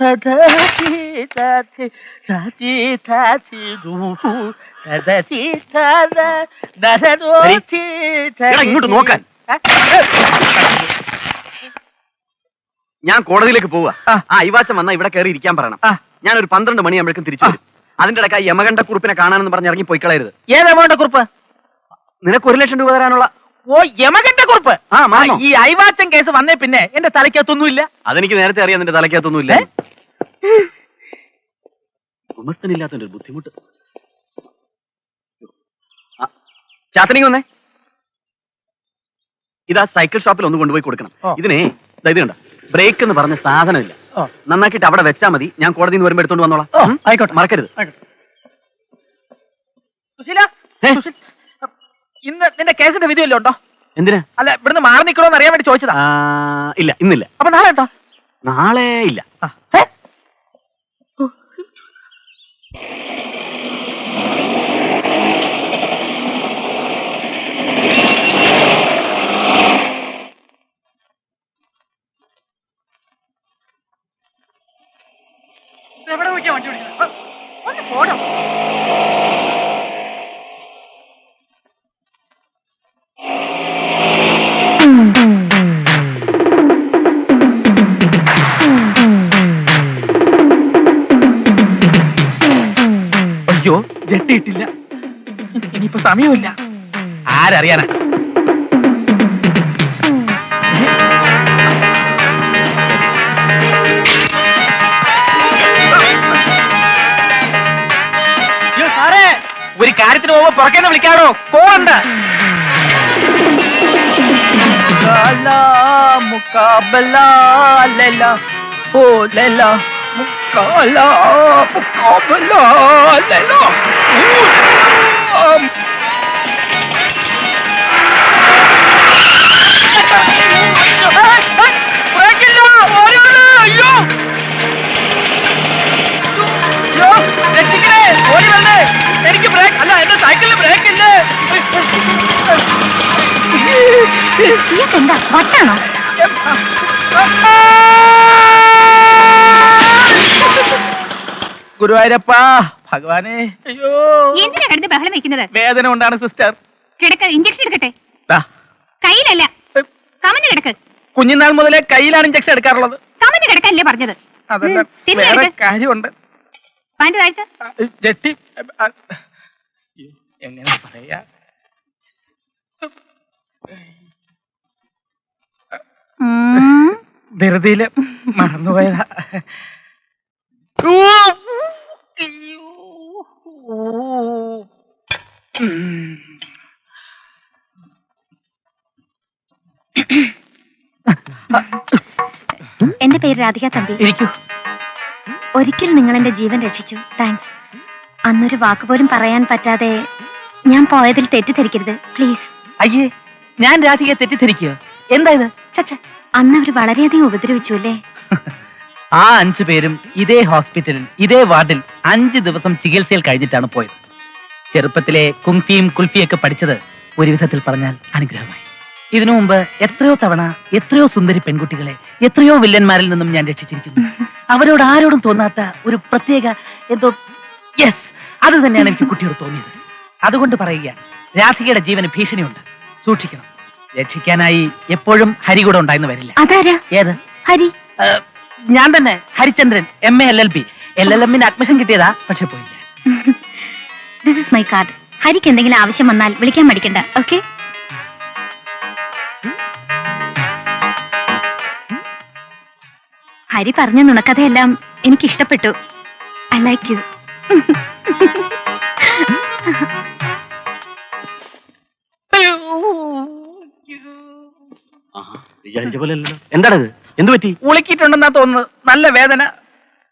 ഇങ്ങോട്ട് നോക്കാൻ. ഞാൻ കോടതിയിലേക്ക് പോവാ. അയവാച്ചൻ വന്നാ ഇവിടെ കയറി ഇരിക്കാൻ പറയണം. ഞാനൊരു 12 മണിയാകുമ്പോഴേക്കും തിരിച്ചു വരും. അതിന്റെ ഇടയ്ക്ക് യമകണ്ഠ കുറിപ്പിനെ കാണാനെന്ന് പറഞ്ഞ് ഇറങ്ങി പോയി കളയരുത്. ഏത് യമകണ്ഠ കുറിപ്പ്? നിനക്ക് 1 ലക്ഷം രൂപ തരാനുള്ള. ഓ, യമകണ്ഠ കുറിപ്പ്. ഈ അയവാച്ചൻ കേസ് വന്നേ പിന്നെ എന്റെ തലയ്ക്കകത്തൊന്നുമില്ല. അതെനിക്ക് നേരത്തെ അറിയാം, നിന്റെ തലയ്ക്കകത്തൊന്നുമില്ല. ഉമസ്തനില്ലാത്തതിന്റെ ഒരു ബുദ്ധിമുട്ട്. ചാത്തനിക്ക് വന്നേ. ഇതാ സൈക്കിൾ ഷോപ്പിൽ ഒന്ന് കൊണ്ടുപോയി കൊടുക്കണം. ഇതിനെ ഇത് കണ്ട ബ്രേക്ക് എന്ന് പറഞ്ഞ സാധനമില്ല. നന്നാക്കിയിട്ട് അവിടെ വെച്ചാൽ മതി. ഞാൻ കോടതിയിൽ നിന്ന് വരുമ്പോൾ എടുത്തോണ്ട് വന്നോളാം. ആയിക്കോട്ടെ, മറക്കരുത്. സുശീല, ഇന്ന് നിന്റെ കേസിന്റെ വിധിയല്ലോ ഉണ്ടോ? എന്തിനാ? അല്ല, ഇവിടുന്ന് മാറി നിൽക്കണോന്ന് അറിയാൻ വേണ്ടി ചോദിച്ചതാ. ഇല്ല, ഇന്നില്ല. അപ്പൊ നാളെ ഉണ്ടോ? നാളെ ഇല്ല. എവിടെ പോയിക്കാ വണ്ടി ഓടിക്കുന്നത്? ഒന്ന് പോടോ. അയ്യോ, ജെട്ടിയിട്ടില്ല. ഇനിയിപ്പോ സമയമില്ല. ആരറിയാനാ? ഒരു കാര്യത്തിന് പോകുമ്പോ പുറക്കേന്ന് വിളിക്കാടോ. പോകണ്ട. എനിക്ക് ബ്രേക്ക് അല്ല, എന്റെ സൈക്കിളിന് ബ്രേക്ക് ഇല്ലേ? വട്ടാണോ? ഗുരുവായൂരപ്പാ ഭഗവാനെ. അയ്യോ, എന്തിനാ കിടന്ന് ബഹളം വെക്കുന്നത്? വേദന കൊണ്ടാണ് സിസ്റ്റർ. കിടക്ക്, ഇഞ്ചക്ഷൻ എടുക്കട്ടെ. കയ്യിലല്ല, കമന്ന് കിടക്ക്. കുഞ്ഞുനാൾ മുതലേ കയ്യിലാണ് ഇഞ്ചക്ഷൻ എടുക്കാറുള്ളത്. കമന്ന് കിടക്കല്ലേ പറഞ്ഞത്? അതല്ല, വേറെ കാര്യമുണ്ട്. പാൻറ് താഴ്ത്ത. ജെട്ടി എങ്ങനെ പറയാ? ധൃതിയില് മറന്നുപോയതാ. എന്റെ പേര് രാധിക തമ്പി. ഇരിക്കൂ. ഒരിക്കൽ നിങ്ങൾ എന്റെ ജീവൻ രക്ഷിച്ചു. താങ്ക്സ്. അന്നൊരു വാക്കുപോലും പറയാൻ പറ്റാതെ ഞാൻ പോയതിൽ തെറ്റിദ്ധരിക്കരുത് പ്ലീസ്. അയ്യേ, ഞാൻ രാധികയെ തെറ്റിദ്ധരിക്കുക? എന്താ ഇത്? അന്ന് അവർ വളരെയധികം ഉപദ്രവിച്ചു അല്ലേ? ആ 5 പേരും ഇതേ ഹോസ്പിറ്റലിൽ ഇതേ വാർഡിൽ 5 ദിവസം ചികിത്സയിൽ കഴിഞ്ഞിട്ടാണ് പോയത്. ചെറുപ്പത്തിലെ കുങ്ഫിയും കുൽഫിയൊക്കെ പഠിച്ചത് ഒരു വിധത്തിൽ പറഞ്ഞാൽ അനുഗ്രഹമായി. ഇതിനു മുമ്പ് എത്രയോ തവണ എത്രയോ സുന്ദരി പെൺകുട്ടികളെ എത്രയോ വില്ലന്മാരിൽ നിന്നും ഞാൻ രക്ഷിച്ചിരിക്കുന്നു. അവരോട് ആരോടും തോന്നാത്ത ഒരു പ്രത്യേക എന്തോ, യെസ്, അത് തന്നെയാണ് എനിക്ക് കുട്ടിയോട് തോന്നിയത്. അതുകൊണ്ട് പറയുക, രാധികയുടെ ജീവന് ഭീഷണിയുണ്ട്, സൂക്ഷിക്കണം. രക്ഷിക്കാനായി എപ്പോഴും ഹരി കൂടെ ഉണ്ടായിരുന്നു വരില്ല. അതാരാ? ഏത് ഹരി? ഞാൻ തന്നെ, Harichandran. MA LLB. LLM admission കിട്ടിയതാ, പക്ഷെ പോയില്ല. This is my card. ഹരിക്ക് എന്തെങ്കിലും ആവശ്യം വന്നാൽ വിളിക്കാൻ മടിക്കണ്ട. ഓക്കെ? ഹരി പറഞ്ഞ നുണക്കഥയെല്ലാം എനിക്ക് ഇഷ്ടപ്പെട്ടു. I like you. വിചാരിച്ച പോലെ അല്ലല്ലോ. എന്താണത്? എന്ത് പറ്റി? ഉളുക്കിയിട്ടുണ്ടെന്നാ തോന്നുന്നത്. നല്ല വേദന.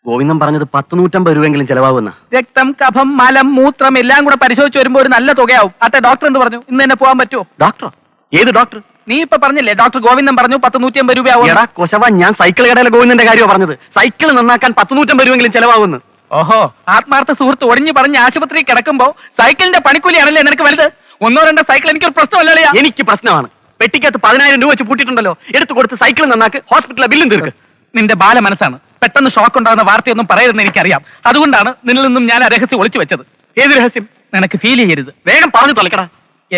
ഗോവിന്ദൻ പറഞ്ഞത് 100-150 രൂപയെങ്കിലും ചെലവാകുന്ന. രക്തം, കഫം, മലം, മൂത്രം എല്ലാം കൂടെ പരിശോധിച്ച് വരുമ്പോ ഒരു നല്ല തുകയാവും. അട്ടെ, ഡോക്ടർ എന്ത് പറഞ്ഞു? ഇന്ന് തന്നെ പോകാൻ പറ്റുമോ? ഡോക്ടറോ? ഏത് ഡോക്ടർ? നീ ഇപ്പൊ പറഞ്ഞില്ലേ, ഡോക്ടർ ഗോവിന്ദൻ പറഞ്ഞു 100-150 രൂപയാവും. എടാ കൊശവ, ഞാൻ സൈക്കിൾ കടയിലെ ഗോവിന്ദന്റെ കാര്യമാണ് പറഞ്ഞത്. സൈക്കിൾ നന്നാക്കാൻ 100-150 രൂപയെങ്കിലും ചെലവാകുന്നു. ഓഹോ, ആത്മാർത്ഥ സുഹൃത്ത് ഒടിഞ്ഞു പറഞ്ഞ് ആശുപത്രി കിടക്കുമ്പോ സൈക്കിളിന്റെ പണിക്കൂലിയാണല്ലേ നിനക്ക് വലുത്? 1-2 സൈക്കിൾ എനിക്കൊരു പ്രശ്നമല്ലേ? എനിക്ക് പ്രശ്നമാണ്. പെട്ടിക്കകത്ത് 10,000 രൂപ വെച്ച് പൂട്ടിയിട്ടുണ്ടല്ലോ. എടുത്തു കൊടുത്ത് സൈക്കിൾ നന്നാക്ക്, ഹോസ്പിറ്റലിലെ ബില്ലും തീർക്ക്. നിന്റെ ബാല മനസ്സാണ്. പെട്ടെന്ന് ഷോക്ക് ഉണ്ടാകുന്ന വാർത്തയൊന്നും പറയരുതെന്ന് എനിക്കറിയാം. അതുകൊണ്ടാണ് നിന്നിൽ നിന്നും ഞാൻ ആ രഹസ്യം ഒളിച്ചു വെച്ചത്. ഏത് രഹസ്യം? നിനക്ക് ഫീൽ ചെയ്യരുത്. വേഗം പറഞ്ഞു തൊലക്കടാ.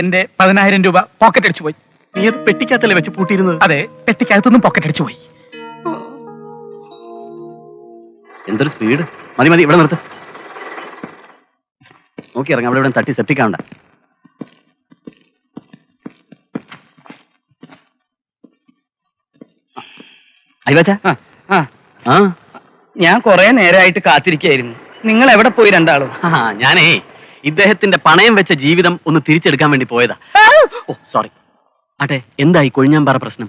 എന്റെ 10,000 രൂപ പോക്കറ്റ് അടിച്ചു പോയി. നീ അത് പെട്ടിക്കകത്തല്ലേ വെച്ച് പൂട്ടിയിരുന്നത്? അതെ, പെട്ടിക്കകത്തൊന്നും പോക്കറ്റ് അടിച്ചു പോയി. എന്തൊരു സ്പീഡ്. മതി മതി, ഇവിടെ നിർത്ത്. നോക്കി ഇറങ്ങാം, അവിടെ ഇവിടെ തട്ടി സെപ്റ്റിക്കാവണ്ട. അയ്യവാച്ച, ഞാൻ കുറെ നേരമായിട്ട് കാത്തിരിക്കുകയായിരുന്നു. നിങ്ങൾ എവിടെ പോയി രണ്ടാളും? ഞാനേ ഇദ്ദേഹത്തിന്റെ പണയം വെച്ച ജീവിതം ഒന്ന് തിരിച്ചെടുക്കാൻ വേണ്ടി പോയതാ. ഓ സോറി. ആട്ടെ, എന്തായി കൊഴിഞ്ഞാമ്പാറ പ്രശ്നം?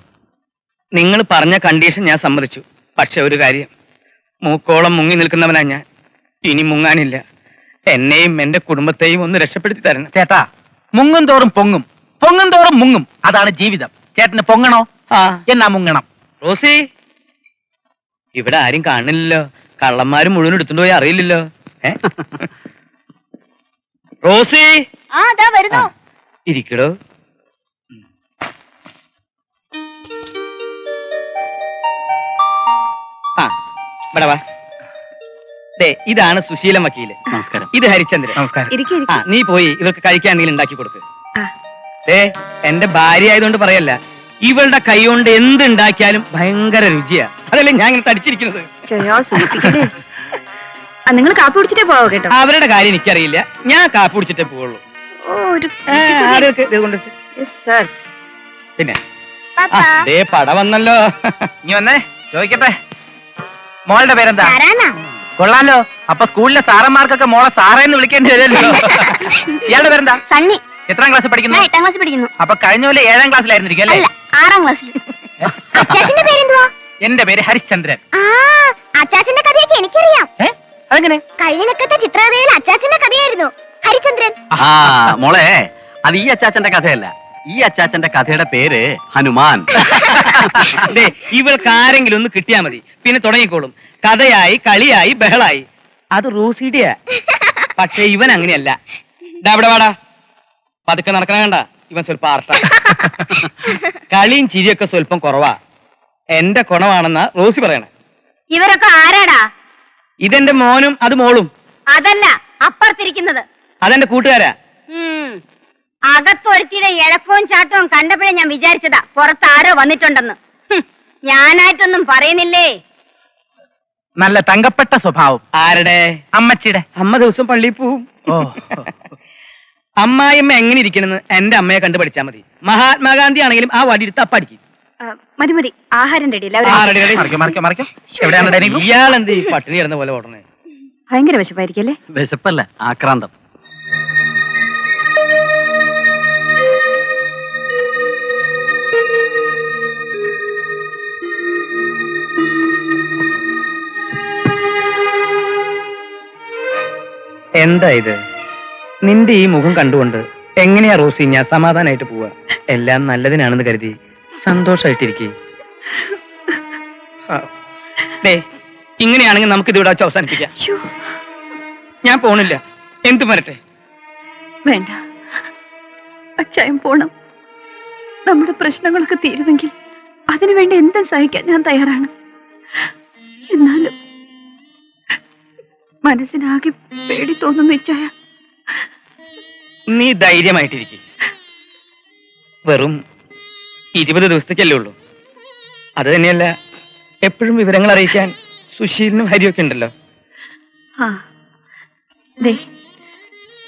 നിങ്ങൾ പറഞ്ഞ കണ്ടീഷൻ ഞാൻ സമ്മതിച്ചു. പക്ഷെ ഒരു കാര്യം, മൂക്കോളം മുങ്ങി നിൽക്കുന്നവനാ ഞാൻ. ഇനി മുങ്ങാനില്ല. എന്നെയും എന്റെ കുടുംബത്തെയും ഒന്ന് രക്ഷപ്പെടുത്തി തരണം. ചേട്ടാ, മുങ്ങും തോറും പൊങ്ങും, പൊങ്ങും തോറും മുങ്ങും. അതാണ് ജീവിതം. ചേട്ടന് പൊങ്ങണോ? എന്നാ മുങ്ങണം. റോസി, ഇവിടെ ആരും കാണില്ലല്ലോ. കള്ളന്മാരും മുഴുവൻ എടുത്തുകൊണ്ട് പോയി അറിയില്ലല്ലോ. റോസി, ഇരിക്കടോ. ഇവിടെ വാ. ഇതാണ് സുശീലൻ വക്കീല്. നമസ്കാരം. ഇത് ഹരിചന്ദ്രൻ. നമസ്കാരം. നീ പോയി ഇവർക്ക് കഴിക്കാൻ എന്തെങ്കിലും ഉണ്ടാക്കി കൊടുക്ക്. എന്റെ ഭാര്യ ആയതുകൊണ്ട് പറയല്ല, ഇവളുടെ കൈ കൊണ്ട് എന്തുണ്ടാക്കിയാലും ഭയങ്കര രുചിയാ. അതല്ലേ ഞാൻ ഇങ്ങനെ തടിച്ചിരിക്കുന്നത്. നിങ്ങൾ കാപ്പി കുടിച്ചിട്ടേ പോവോ കേട്ടോ. അവരുടെ കാര്യം എനിക്കറിയില്ല. ഞാൻ കാപ്പി കുടിച്ചിട്ടേ പോവുള്ളൂ. പിന്നെ പട വന്നല്ലോ. നീ വന്നേ, ചോദിക്കട്ടെ, മോളുടെ പേരെന്താ? കൊള്ളാലോ. അപ്പൊ സ്കൂളിലെ സാറന്മാർക്കൊക്കെ മോളെ സാറേന്ന് വിളിക്കേണ്ടി വരുമല്ലോ. ഇയാളുടെ പേരെന്താ? സണ്ണി. എത്രാം ക്ലാസ് പഠിക്കുന്നു? 8ാം ക്ലാസ് പഠിക്കുന്നു. അപ്പൊ കഴിഞ്ഞ പോലെ 7ാം ക്ലാസ്സിലായിരുന്നിരിക്കും അല്ലേ? 6ാം ക്ലാസ്സിൽ. അച്ചാച്ചന്റെ പേരെന്തുവാ? എന്റെ പേര് ഹരിചന്ദ്രൻ. അച്ചാച്ചന്റെ കഥയൊക്കെ എനിക്കറിയാം. അതെങ്ങനെ? കഴിഞ്ഞ ലക്കത്തെ ചിത്രകഥയിൽ അച്ചാച്ചന്റെ കഥയായിരുന്നു ഹരിചന്ദ്രൻ. മോളെ, അത് ഈ അച്ചാച്ചന്റെ കഥയല്ല. ഈ അച്ചാച്ചന്റെ കഥയുടെ പേര് ഹനുമാൻ. ഇവൾക്ക് ആരെങ്കിലും ഒന്ന് കിട്ടിയാ മതി, പിന്നെ തുടങ്ങിക്കോളും. കഥയായി, കളിയായി, ബഹളായി. അത് റോസിഡിയാ. പക്ഷെ ഇവൻ അങ്ങനെയല്ല. അവിടെ വാടാ, പതുക്കെ നടക്കണ കണ്ട. ഇവൻ സ്വല്പം ആർട്ട. കളിയും ചിരിയൊക്കെ സ്വല്പം കുറവാ. എന്റെ കുണമാണെന്നാ റോസി പറയണേ. ഇവരൊക്കെ ആരാടാ? ഇതെന്റെ മോനും അത് മോളും. അതല്ല, അപ്പുറത്തിരിക്കുന്നത് അതെന്റെ കൂട്ടുകാരാ. അകത്തൊരുത്തിയുടെ ഇഴക്കവും ചാട്ടവും കണ്ടപ്പോഴേ ഞാൻ വിചാരിച്ചതാ പുറത്ത് ആരോ വന്നിട്ടുണ്ടെന്ന്. ഞാനായിട്ടൊന്നും പറയുന്നില്ലേ. നല്ല തങ്കപ്പെട്ട സ്വഭാവം. ആരുടെ? അമ്മച്ചിയുടെ. അമ്മ ദിവസം പള്ളിയിൽ പോവും. അമ്മായിയമ്മ എങ്ങനെ ഇരിക്കണെന്ന് എന്റെ അമ്മയെ കണ്ടു പഠിച്ചാ മതി. മഹാത്മാഗാന്ധി ആണെങ്കിലും ആ വടി എടുത്ത് അപ്പടിക്കും. മതി മതി, ആഹാരം റെഡി. ഇയാളെന്ത് ഈ പട്ടിണി കിടന്ന പോലെ ഓടണേ? ഭയങ്കര വിശപ്പായിരിക്കല്ലേ? വിശപ്പല്ല, ആക്രാന്തം. എന്താ ഇത്? നിന്റെ ഈ മുഖം കണ്ടുകൊണ്ട് എങ്ങനെയാ റോസി ഞാൻ സമാധാനായിട്ട് പോവാ? എല്ലാം നല്ലതിനാണെന്ന് കരുതി സന്തോഷായിട്ടിരിക്കേ. ഇങ്ങനെയാണെങ്കിൽ നമുക്ക് ഇതിവിടെ വെച്ച് അവസാനിപ്പിക്കാം. ഞാൻ പോണില്ല. എന്തു വരട്ടെ? വേണ്ട, അച്ചായം പോണം. നമ്മുടെ പ്രശ്നങ്ങളൊക്കെ തീരുന്നെങ്കിൽ അതിനുവേണ്ടി എന്തും സഹിക്കാൻ ഞാൻ തയ്യാറാണ്. എന്നാലും മനസ്സിനാകെ പേടി തോന്നുന്നു. ഇച്ചായ, നീ ധൈര്യമായിട്ടിരിക്കും. വെറും 20 ദിവസത്തേക്കല്ലേ ഉള്ളൂ. അത് തന്നെയല്ല, എപ്പോഴും വിവരങ്ങൾ അറിയിക്കാൻ സുശീലിനും ഹരിയൊക്കെ ഉണ്ടല്ലോ.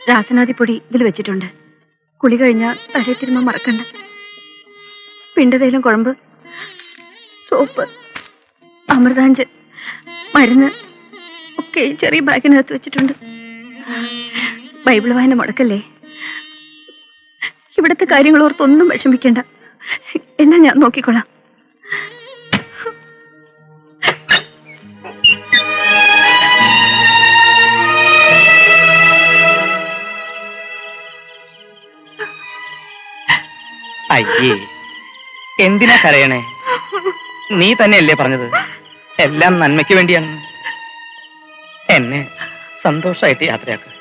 രാസനാദിപ്പൊടി ഇതിൽ വെച്ചിട്ടുണ്ട്. കുളി കഴിഞ്ഞാൽ തലേ തിരുമ്മ മറക്കണ്ട. പിണ്ടതേലും കുഴമ്പ്, സോപ്പ്, അമൃതാഞ്ച്, മരുന്ന് ഒക്കെ ചെറിയ ബാഗിനകത്ത് വെച്ചിട്ടുണ്ട്. ബൈബിൾ വായന മുടക്കല്ലേ. ഇവിടുത്തെ കാര്യങ്ങൾ ഓർത്തൊന്നും വിഷമിക്കണ്ട. എല്ലാം ഞാൻ നോക്കിക്കൊള്ളാം. അയ്യേ, എന്തിനാ കരയണേ? നീ തന്നെയല്ലേ പറഞ്ഞത് എല്ലാം നന്മയ്ക്ക് വേണ്ടിയാണ്. എന്നെ സന്തോഷമായിട്ട് യാത്രയാക്കുക.